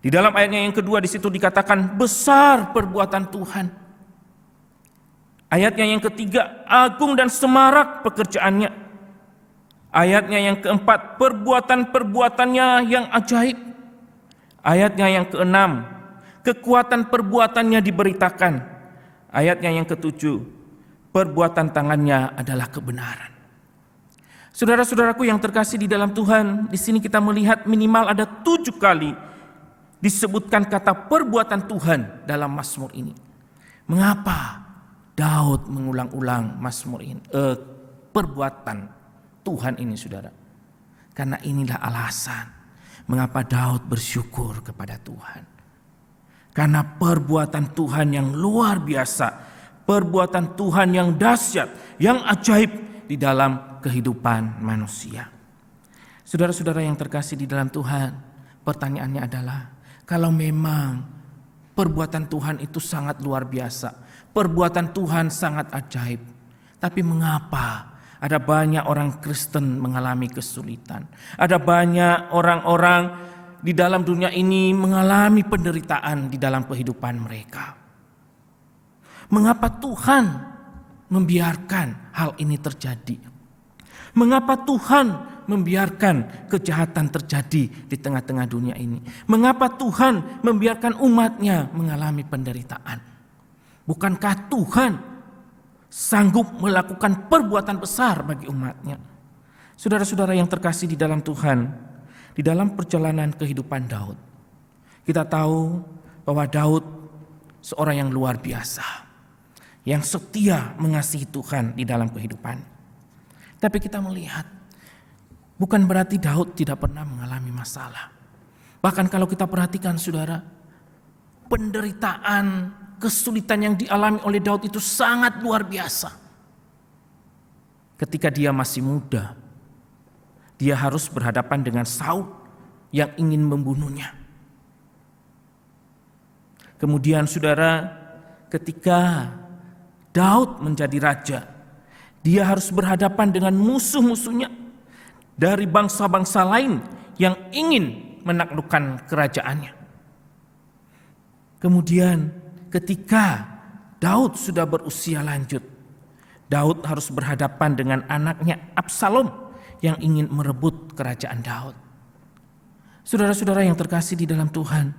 Di dalam ayatnya yang kedua di situ dikatakan besar perbuatan Tuhan. Ayatnya yang ketiga, agung dan semarak pekerjaannya. Ayatnya yang keempat, perbuatan-perbuatannya yang ajaib. Ayatnya yang keenam, kekuatan perbuatannya diberitakan. Ayatnya yang ketujuh, perbuatan tangannya adalah kebenaran. Saudara-saudaraku yang terkasih di dalam Tuhan, di sini kita melihat minimal ada 7 kali disebutkan kata perbuatan Tuhan dalam Mazmur ini. Mengapa Daud mengulang-ulang Mazmur ini, perbuatan Tuhan ini, saudara? Karena inilah alasan mengapa Daud bersyukur kepada Tuhan. Karena perbuatan Tuhan yang luar biasa, perbuatan Tuhan yang dahsyat, yang ajaib di dalam kehidupan manusia. Saudara-saudara yang terkasih di dalam Tuhan, pertanyaannya adalah, kalau memang perbuatan Tuhan itu sangat luar biasa, perbuatan Tuhan sangat ajaib, tapi mengapa ada banyak orang Kristen mengalami kesulitan? Ada banyak orang-orang di dalam dunia ini mengalami penderitaan di dalam kehidupan mereka. Mengapa Tuhan membiarkan hal ini terjadi? Mengapa Tuhan membiarkan kejahatan terjadi di tengah-tengah dunia ini? Mengapa Tuhan membiarkan umatnya mengalami penderitaan? Bukankah Tuhan sanggup melakukan perbuatan besar bagi umatnya? Saudara-saudara yang terkasih di dalam Tuhan, di dalam perjalanan kehidupan Daud, kita tahu bahwa Daud seorang yang luar biasa, yang setia mengasihi Tuhan di dalam kehidupan. Tapi kita melihat, bukan berarti Daud tidak pernah mengalami masalah. Bahkan kalau kita perhatikan, saudara, penderitaan, kesulitan yang dialami oleh Daud itu sangat luar biasa. Ketika dia masih muda, dia harus berhadapan dengan Saul yang ingin membunuhnya. Kemudian, saudara, ketika Daud menjadi raja, dia harus berhadapan dengan musuh-musuhnya dari bangsa-bangsa lain yang ingin menaklukkan kerajaannya. Kemudian ketika Daud sudah berusia lanjut, Daud harus berhadapan dengan anaknya Absalom yang ingin merebut kerajaan Daud. Saudara-saudara yang terkasih di dalam Tuhan,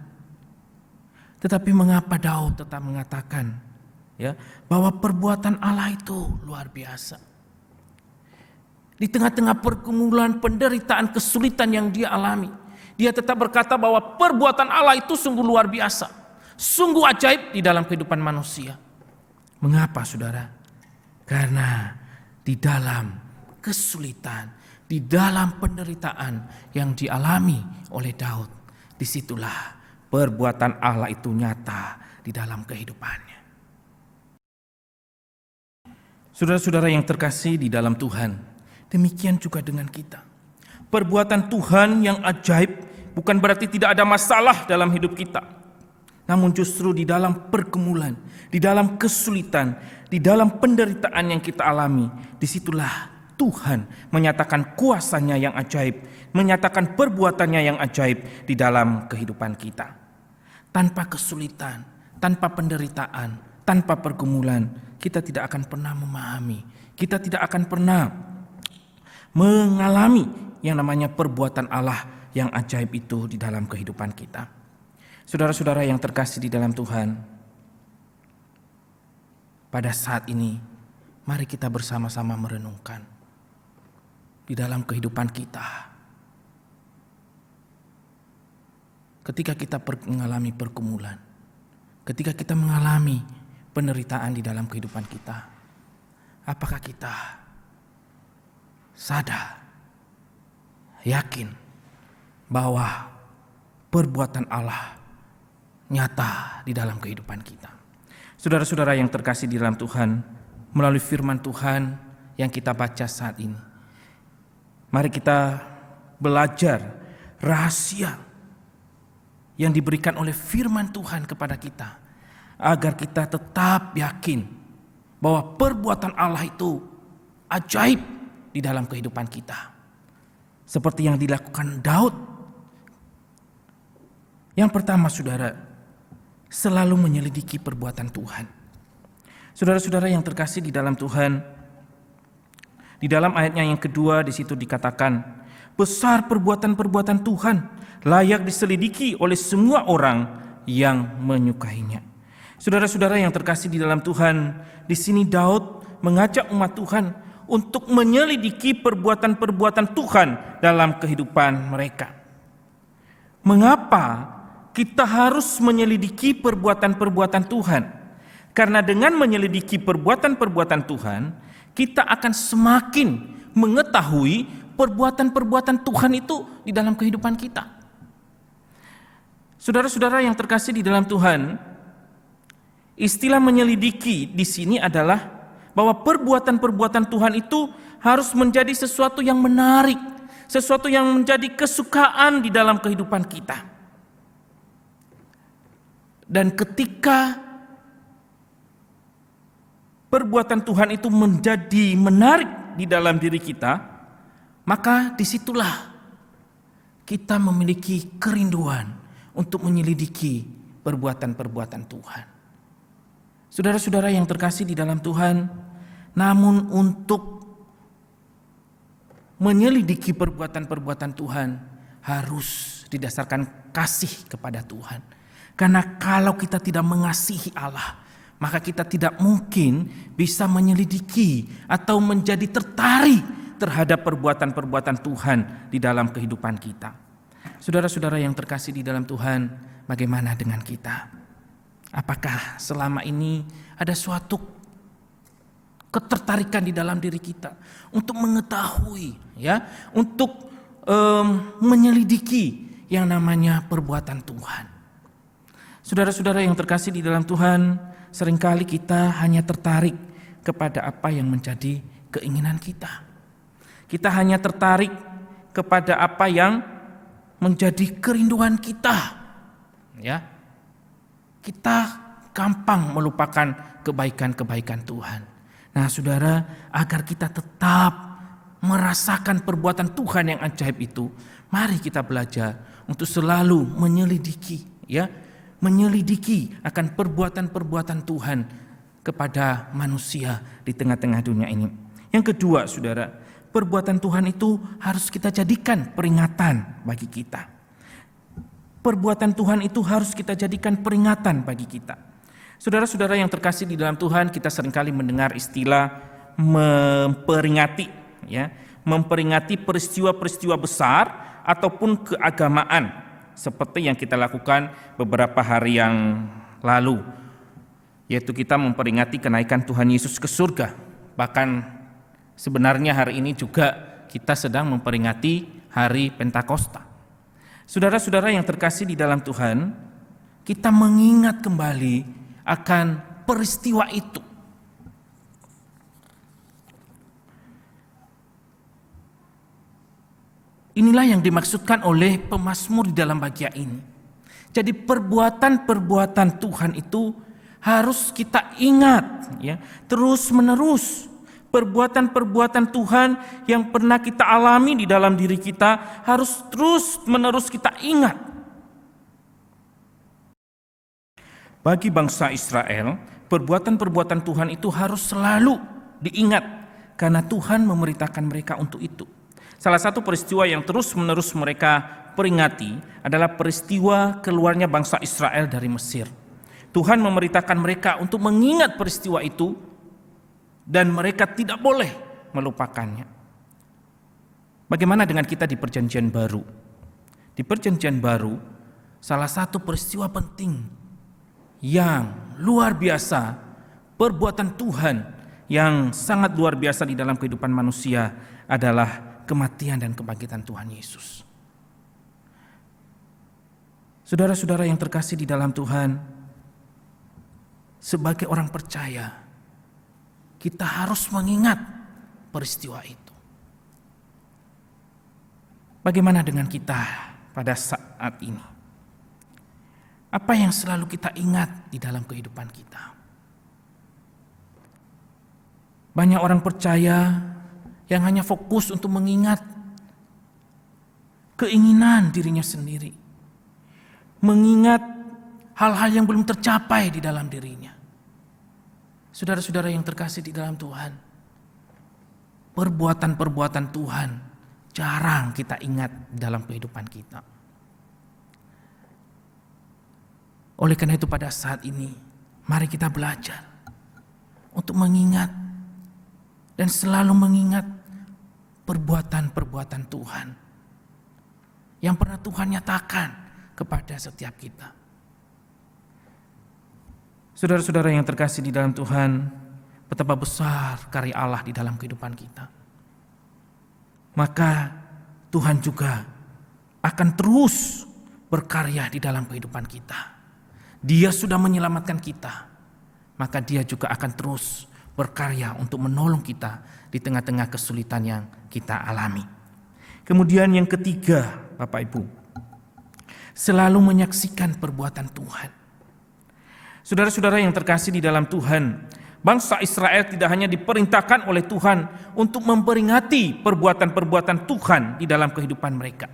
tetapi mengapa Daud tetap mengatakan bahwa perbuatan Allah itu luar biasa? Di tengah-tengah pergumulan, penderitaan, kesulitan yang dia alami, dia tetap berkata bahwa perbuatan Allah itu sungguh luar biasa, sungguh ajaib di dalam kehidupan manusia. Mengapa, saudara? Karena di dalam kesulitan, di dalam penderitaan yang dialami oleh Daud, disitulah perbuatan Allah itu nyata di dalam kehidupannya. Saudara-saudara yang terkasih di dalam Tuhan, demikian juga dengan kita. Perbuatan Tuhan yang ajaib bukan berarti tidak ada masalah dalam hidup kita. Namun justru di dalam pergumulan, di dalam kesulitan, di dalam penderitaan yang kita alami, disitulah Tuhan menyatakan kuasanya yang ajaib, menyatakan perbuatannya yang ajaib di dalam kehidupan kita. Tanpa kesulitan, tanpa penderitaan, tanpa pergumulan, kita tidak akan pernah memahami, kita tidak akan pernah mengalami yang namanya perbuatan Allah yang ajaib itu di dalam kehidupan kita. Saudara-saudara yang terkasih di dalam Tuhan, pada saat ini mari kita bersama-sama merenungkan di dalam kehidupan kita. Ketika kita mengalami pergumulan, ketika kita mengalami penderitaan di dalam kehidupan kita, apakah kita sadar, yakin bahwa perbuatan Allah nyata di dalam kehidupan kita? Saudara-saudara yang terkasih di dalam Tuhan, melalui firman Tuhan yang kita baca saat ini, mari kita belajar rahasia yang diberikan oleh firman Tuhan kepada kita, agar kita tetap yakin bahwa perbuatan Allah itu ajaib di dalam kehidupan kita. Seperti yang dilakukan Daud. Yang pertama, saudara, selalu menyelidiki perbuatan Tuhan. Saudara-saudara yang terkasih di dalam Tuhan, di dalam ayatnya yang kedua di situ dikatakan, besar perbuatan-perbuatan Tuhan, layak diselidiki oleh semua orang yang menyukainya. Saudara-saudara yang terkasih di dalam Tuhan, di sini Daud mengajak umat Tuhan untuk menyelidiki perbuatan-perbuatan Tuhan dalam kehidupan mereka. Mengapa kita harus menyelidiki perbuatan-perbuatan Tuhan? Karena dengan menyelidiki perbuatan-perbuatan Tuhan, kita akan semakin mengetahui perbuatan-perbuatan Tuhan itu di dalam kehidupan kita. Saudara-saudara yang terkasih di dalam Tuhan, istilah menyelidiki di sini adalah bahwa perbuatan-perbuatan Tuhan itu harus menjadi sesuatu yang menarik, sesuatu yang menjadi kesukaan di dalam kehidupan kita. Dan ketika perbuatan Tuhan itu menjadi menarik di dalam diri kita, maka disitulah kita memiliki kerinduan untuk menyelidiki perbuatan-perbuatan Tuhan. Saudara-saudara yang terkasih di dalam Tuhan, namun untuk menyelidiki perbuatan-perbuatan Tuhan harus didasarkan kasih kepada Tuhan. Karena kalau kita tidak mengasihi Allah, maka kita tidak mungkin bisa menyelidiki atau menjadi tertarik terhadap perbuatan-perbuatan Tuhan di dalam kehidupan kita. Saudara-saudara yang terkasih di dalam Tuhan, bagaimana dengan kita? Apakah selama ini ada suatu ketertarikan di dalam diri kita untuk mengetahui, untuk menyelidiki yang namanya perbuatan Tuhan? Saudara-saudara yang terkasih di dalam Tuhan, seringkali kita hanya tertarik kepada apa yang menjadi keinginan kita. Kita hanya tertarik kepada apa yang menjadi kerinduan kita. Kita gampang melupakan kebaikan-kebaikan Tuhan. Nah, saudara, agar kita tetap merasakan perbuatan Tuhan yang ajaib itu, mari kita belajar untuk selalu menyelidiki akan perbuatan-perbuatan Tuhan kepada manusia di tengah-tengah dunia ini. Yang kedua, saudara, perbuatan Tuhan itu harus kita jadikan peringatan bagi kita. Perbuatan Tuhan itu harus kita jadikan peringatan bagi kita. Saudara-saudara yang terkasih di dalam Tuhan, kita seringkali mendengar istilah memperingati, memperingati peristiwa-peristiwa besar ataupun keagamaan, seperti yang kita lakukan beberapa hari yang lalu, yaitu kita memperingati kenaikan Tuhan Yesus ke surga. Bahkan sebenarnya hari ini juga kita sedang memperingati hari Pentakosta. Saudara-saudara yang terkasih di dalam Tuhan, kita mengingat kembali akan peristiwa itu. Inilah yang dimaksudkan oleh pemazmur di dalam bagian ini. Jadi perbuatan-perbuatan Tuhan itu harus kita ingat, terus menerus. Perbuatan-perbuatan Tuhan yang pernah kita alami di dalam diri kita harus terus menerus kita ingat. Bagi bangsa Israel, perbuatan-perbuatan Tuhan itu harus selalu diingat karena Tuhan memerintahkan mereka untuk itu. Salah satu peristiwa yang terus-menerus mereka peringati adalah peristiwa keluarnya bangsa Israel dari Mesir. Tuhan memerintahkan mereka untuk mengingat peristiwa itu dan mereka tidak boleh melupakannya. Bagaimana dengan kita di Perjanjian Baru? Di Perjanjian Baru, salah satu peristiwa penting yang luar biasa, perbuatan Tuhan yang sangat luar biasa di dalam kehidupan manusia adalah kematian dan kebangkitan Tuhan Yesus. Saudara-saudara yang terkasih di dalam Tuhan, sebagai orang percaya, kita harus mengingat peristiwa itu. Bagaimana dengan kita pada saat ini? Apa yang selalu kita ingat di dalam kehidupan kita? Banyak orang percaya yang hanya fokus untuk mengingat keinginan dirinya sendiri, mengingat hal-hal yang belum tercapai di dalam dirinya. Saudara-saudara yang terkasih di dalam Tuhan, perbuatan-perbuatan Tuhan jarang kita ingat dalam kehidupan kita. Oleh karena itu pada saat ini, mari kita belajar untuk mengingat dan selalu mengingat perbuatan-perbuatan Tuhan yang pernah Tuhan nyatakan kepada setiap kita. Saudara-saudara yang terkasih di dalam Tuhan, betapa besar karya Allah di dalam kehidupan kita. Maka Tuhan juga akan terus berkarya di dalam kehidupan kita. Dia sudah menyelamatkan kita, maka Dia juga akan terus berkarya untuk menolong kita di tengah-tengah kesulitan yang kita alami. Kemudian yang ketiga, Bapak Ibu, selalu menyaksikan perbuatan Tuhan. Saudara-saudara yang terkasih di dalam Tuhan, bangsa Israel tidak hanya diperintahkan oleh Tuhan untuk memperingati perbuatan-perbuatan Tuhan di dalam kehidupan mereka,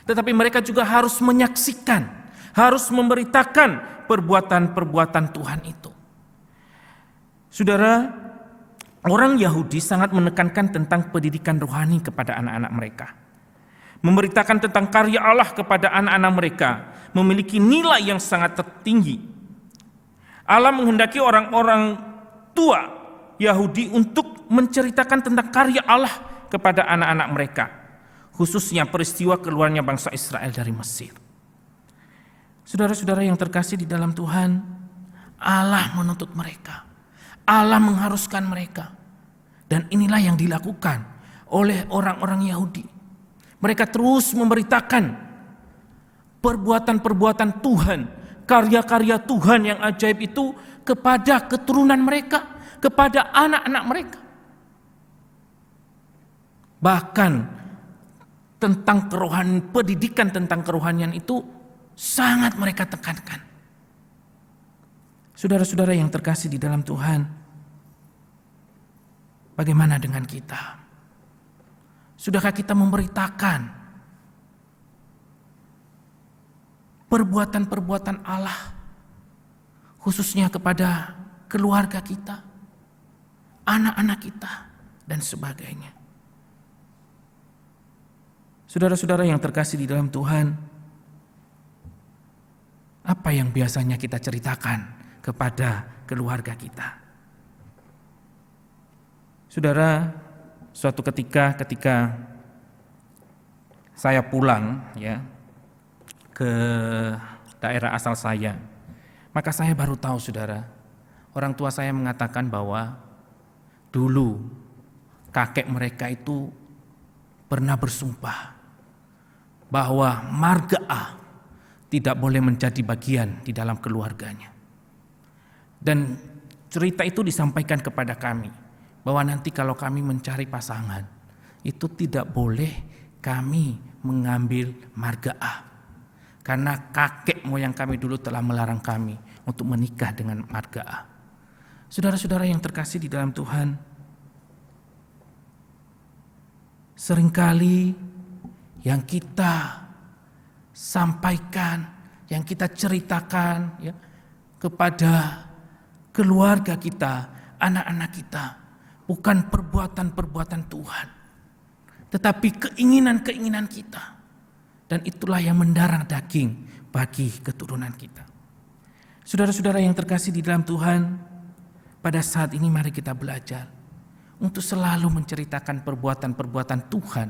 tetapi mereka juga harus menyaksikan, harus memberitakan perbuatan-perbuatan Tuhan itu. Saudara, orang Yahudi sangat menekankan tentang pendidikan rohani kepada anak-anak mereka. Memberitakan tentang karya Allah kepada anak-anak mereka memiliki nilai yang sangat tertinggi. Allah menghendaki orang-orang tua Yahudi untuk menceritakan tentang karya Allah kepada anak-anak mereka, khususnya peristiwa keluarnya bangsa Israel dari Mesir. Saudara-saudara yang terkasih di dalam Tuhan, Allah menuntut mereka, Allah mengharuskan mereka, dan inilah yang dilakukan oleh orang-orang Yahudi. Mereka terus memberitakan perbuatan-perbuatan Tuhan, karya-karya Tuhan yang ajaib itu kepada keturunan mereka, kepada anak-anak mereka. Bahkan tentang kerohanian, pendidikan tentang kerohanian itu sangat mereka tekankan. Saudara-saudara yang terkasih di dalam Tuhan, bagaimana dengan kita? Sudahkah kita memberitakan perbuatan-perbuatan Allah, khususnya kepada keluarga kita, anak-anak kita, dan sebagainya? Saudara-saudara yang terkasih di dalam Tuhan, apa yang biasanya kita ceritakan kepada keluarga kita? Saudara, suatu ketika saya pulang ke daerah asal saya, maka saya baru tahu, saudara, orang tua saya mengatakan bahwa dulu kakek mereka itu pernah bersumpah bahwa marga A tidak boleh menjadi bagian di dalam keluarganya. Dan cerita itu disampaikan kepada kami, bahwa nanti kalau kami mencari pasangan, itu tidak boleh kami mengambil marga A. Karena kakek moyang kami dulu telah melarang kami untuk menikah dengan marga A. Saudara-saudara yang terkasih di dalam Tuhan, seringkali yang kita sampaikan, yang kita ceritakan kepada keluarga kita, anak-anak kita, bukan perbuatan-perbuatan Tuhan, tetapi keinginan-keinginan kita. Dan itulah yang mendarah daging bagi keturunan kita. Saudara-saudara yang terkasih di dalam Tuhan, pada saat ini mari kita belajar untuk selalu menceritakan perbuatan-perbuatan Tuhan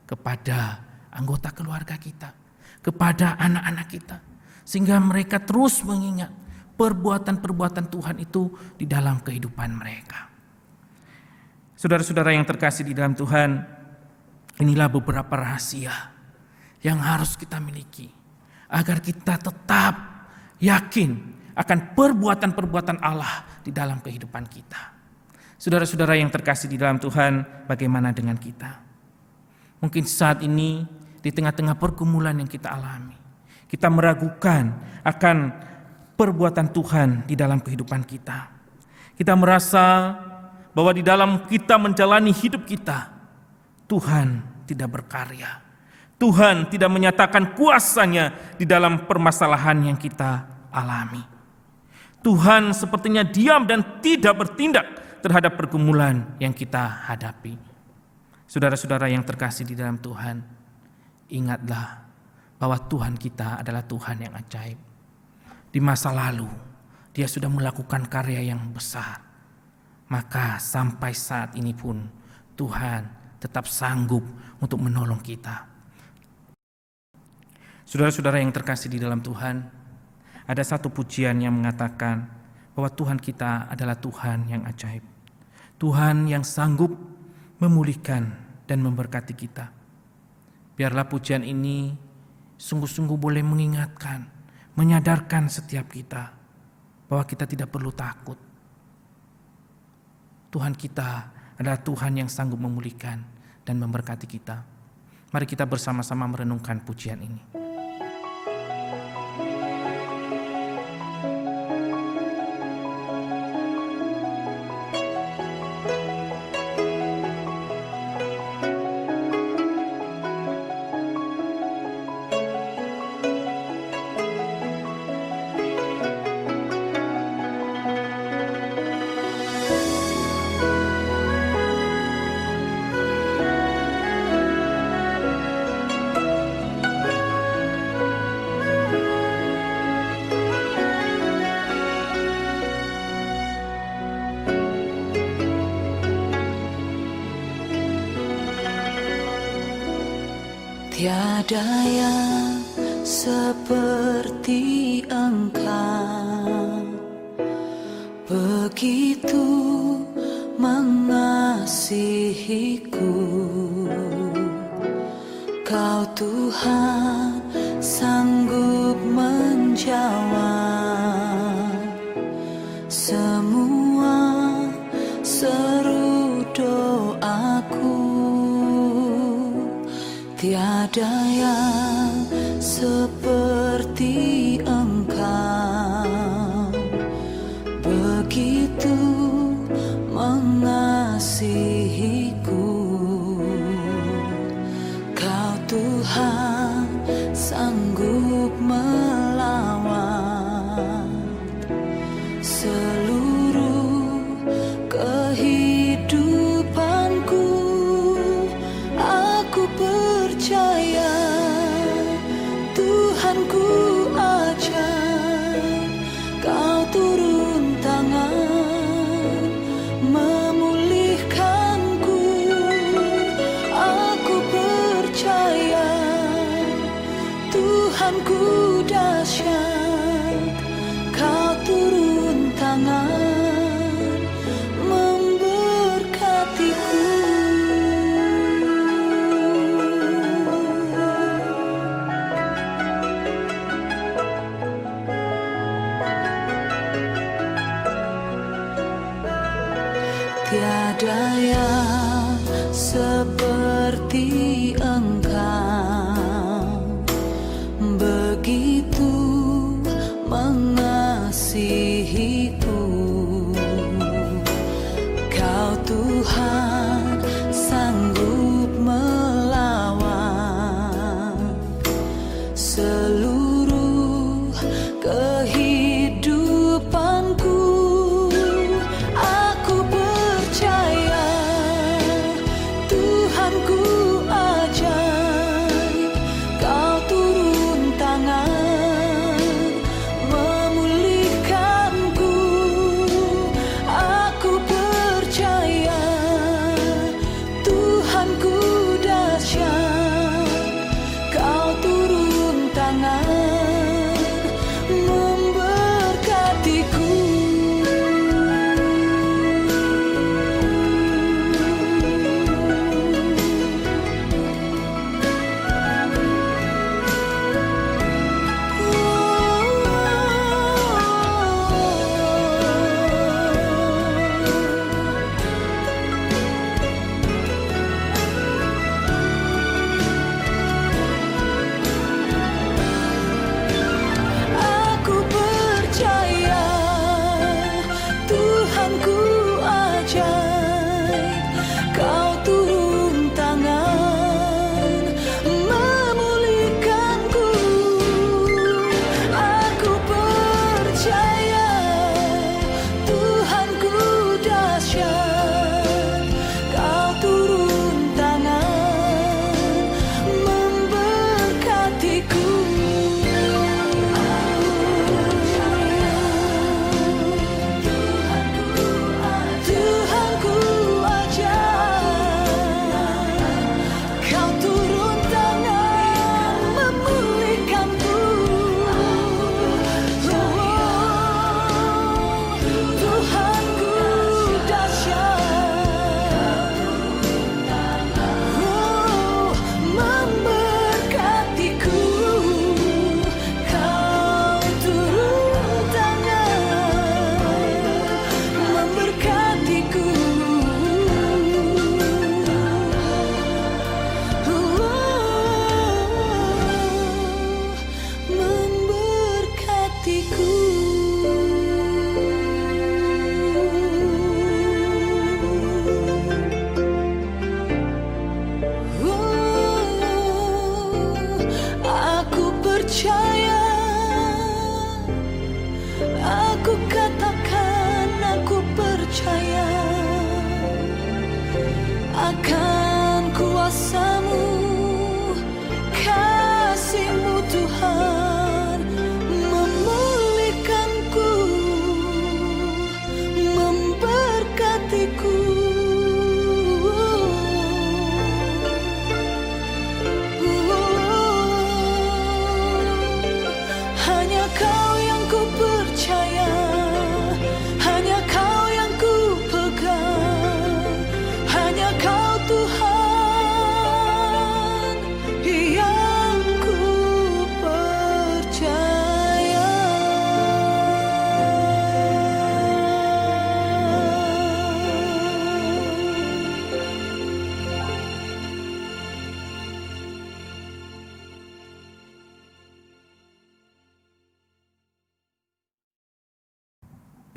kepada anggota keluarga kita, kepada anak-anak kita, sehingga mereka terus mengingat perbuatan-perbuatan Tuhan itu di dalam kehidupan mereka. Saudara-saudara yang terkasih di dalam Tuhan, inilah beberapa rahasia yang harus kita miliki agar kita tetap yakin akan perbuatan-perbuatan Allah di dalam kehidupan kita. Saudara-saudara yang terkasih di dalam Tuhan, bagaimana dengan kita? Mungkin saat ini di tengah-tengah pergumulan yang kita alami, kita meragukan akan perbuatan Tuhan di dalam kehidupan kita. Kita merasa bahwa di dalam kita menjalani hidup kita, Tuhan tidak berkarya. Tuhan tidak menyatakan kuasa-Nya di dalam permasalahan yang kita alami. Tuhan sepertinya diam dan tidak bertindak terhadap pergumulan yang kita hadapi. Saudara-saudara yang terkasih di dalam Tuhan, ingatlah bahwa Tuhan kita adalah Tuhan yang ajaib. Di masa lalu, Dia sudah melakukan karya yang besar. Maka sampai saat ini pun Tuhan tetap sanggup untuk menolong kita. Saudara-saudara yang terkasih di dalam Tuhan, ada satu pujian yang mengatakan bahwa Tuhan kita adalah Tuhan yang ajaib. Tuhan yang sanggup memulihkan dan memberkati kita. Biarlah pujian ini sungguh-sungguh boleh mengingatkan, menyadarkan setiap kita bahwa kita tidak perlu takut. Tuhan kita adalah Tuhan yang sanggup memulihkan dan memberkati kita. Mari kita bersama-sama merenungkan pujian ini. Tiada yang seperti Engkau, begitu mengasihiku. Kau Tuhan sanggup menjawab semua seru doaku. Tiada yang seperti Engkau, begitu mengasihiku. Kau Tuhan sanggup melawat seluruh kehidupanku. Aku percaya Tuhanku ajaib, Kau turun tangan memulihkanku. Aku percaya Tuhanku dahsyat, Kau turun tangan memberkatiku. Tiada yang seperti Engkau, begitu mengasihiku. Kau Tuhan sanggup melawan seluruh kehidupanku. Aku percaya Tuhanku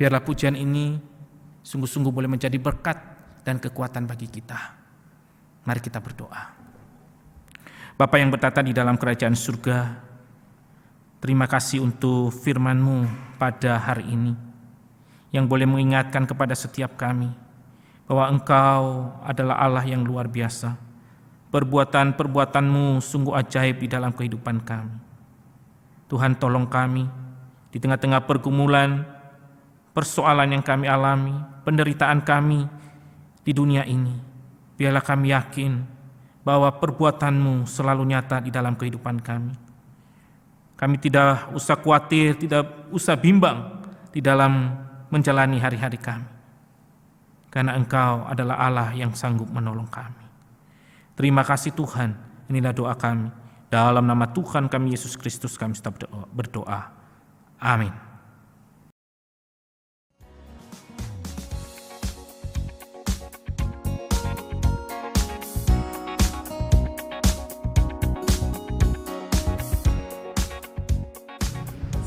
Biarlah pujian ini sungguh-sungguh boleh menjadi berkat dan kekuatan bagi kita. Mari kita berdoa. Bapa yang bertata di dalam kerajaan surga, terima kasih untuk firman-Mu pada hari ini, yang boleh mengingatkan kepada setiap kami bahwa Engkau adalah Allah yang luar biasa. Perbuatan-perbuatan-Mu sungguh ajaib di dalam kehidupan kami. Tuhan, tolong kami di tengah-tengah pergumulan, persoalan yang kami alami, penderitaan kami di dunia ini. Biarlah kami yakin bahwa perbuatan-Mu selalu nyata di dalam kehidupan kami. Kami tidak usah khawatir, tidak usah bimbang di dalam menjalani hari-hari kami. Karena Engkau adalah Allah yang sanggup menolong kami. Terima kasih Tuhan, inilah doa kami. Dalam nama Tuhan kami Yesus Kristus kami tetap berdoa. Amin.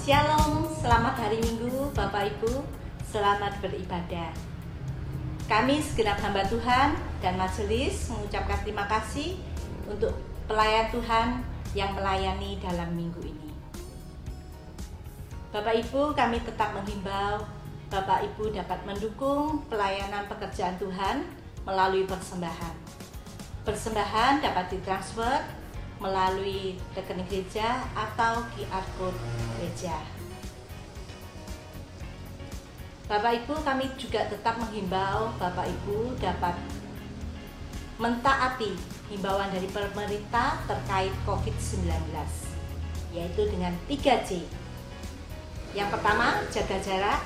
Shalom, selamat hari Minggu Bapak Ibu, selamat beribadah. Kami segenap hamba Tuhan dan majelis mengucapkan terima kasih untuk pelayan Tuhan yang melayani dalam minggu ini. Bapak Ibu, kami tetap menghimbau Bapak Ibu dapat mendukung pelayanan pekerjaan Tuhan melalui persembahan. Persembahan dapat ditransfer melalui rekening gereja atau QR Code gereja. Bapak Ibu, kami juga tetap menghimbau Bapak Ibu dapat mentaati himbauan dari pemerintah terkait COVID-19, yaitu dengan 3C. Yang pertama, jaga jarak.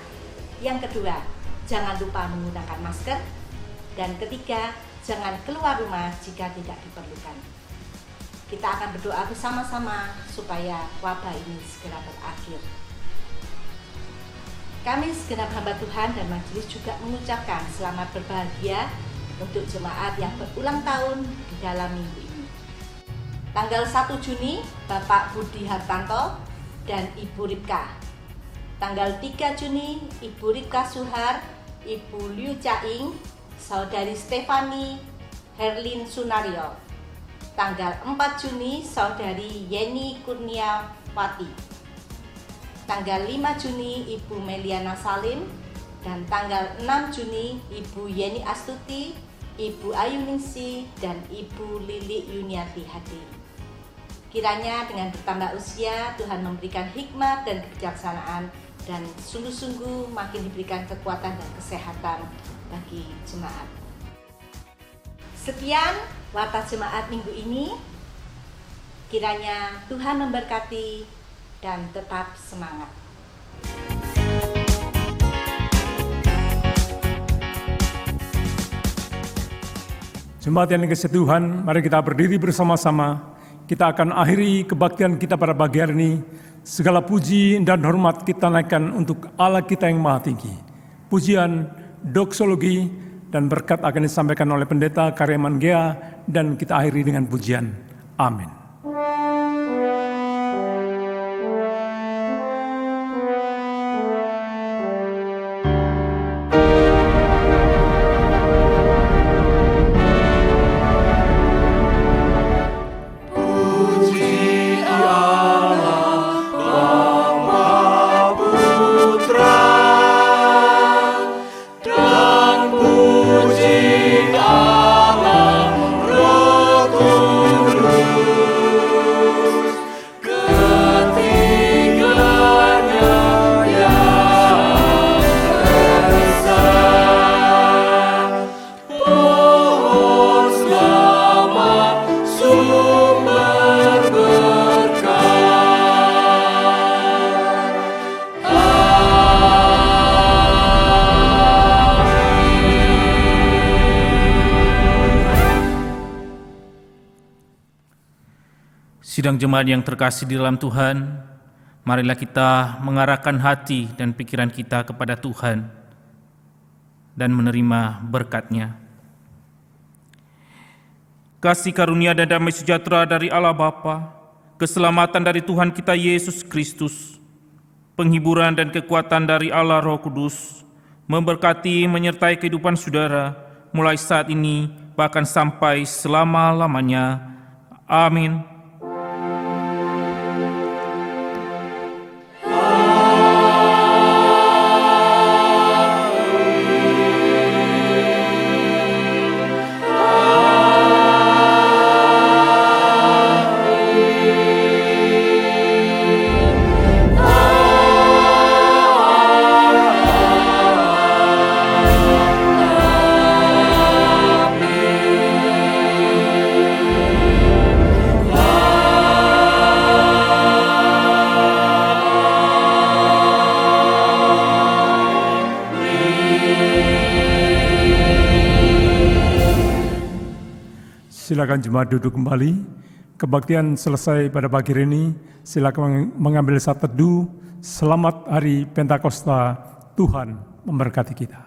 Yang kedua, jangan lupa menggunakan masker. Dan ketiga, jangan keluar rumah jika tidak diperlukan. Kita akan berdoa bersama-sama supaya wabah ini segera berakhir. Kami segenap hamba Tuhan dan majelis juga mengucapkan selamat berbahagia untuk jemaat yang berulang tahun di dalam minggu ini. Tanggal 1 Juni, Bapak Budi Hartanto dan Ibu Ripka. Tanggal 3 Juni, Ibu Ripka Suhar, Ibu Liu Caing, Saudari Stefani Herlin Sunario. Tanggal 4 Juni, Saudari Yeni Kurniawati. Tanggal 5 Juni, Ibu Meliana Salim. Dan tanggal 6 Juni, Ibu Yeni Astuti, Ibu Ayu Ningsi, dan Ibu Lili Yuniati hadir. Kiranya dengan bertambah usia, Tuhan memberikan hikmat dan kebijaksanaan, dan sungguh-sungguh makin diberikan kekuatan dan kesehatan bagi jemaat. Sekian warta jemaat minggu ini. Kiranya Tuhan memberkati dan tetap semangat. Jemaat yang dikasihi Tuhan, mari kita berdiri bersama-sama. Kita akan akhiri kebaktian kita pada pagi hari ini. Segala puji dan hormat kita naikkan untuk Allah kita yang maha tinggi. Pujian, doksologi, dan berkat akan disampaikan oleh Pendeta Karyaman Gea, dan kita akhiri dengan pujian. Amin. Sidang jemaat yang terkasih di dalam Tuhan, marilah kita mengarahkan hati dan pikiran kita kepada Tuhan dan menerima berkat-Nya. Kasih karunia dan damai sejahtera dari Allah Bapa, keselamatan dari Tuhan kita Yesus Kristus, penghiburan dan kekuatan dari Allah Roh Kudus, memberkati menyertai kehidupan saudara, mulai saat ini bahkan sampai selama-lamanya. Amin. Silakan jemaat duduk kembali. Kebaktian selesai pada pagi hari ini. Silakan mengambil saat teduh. Selamat Hari Pentakosta. Tuhan memberkati kita.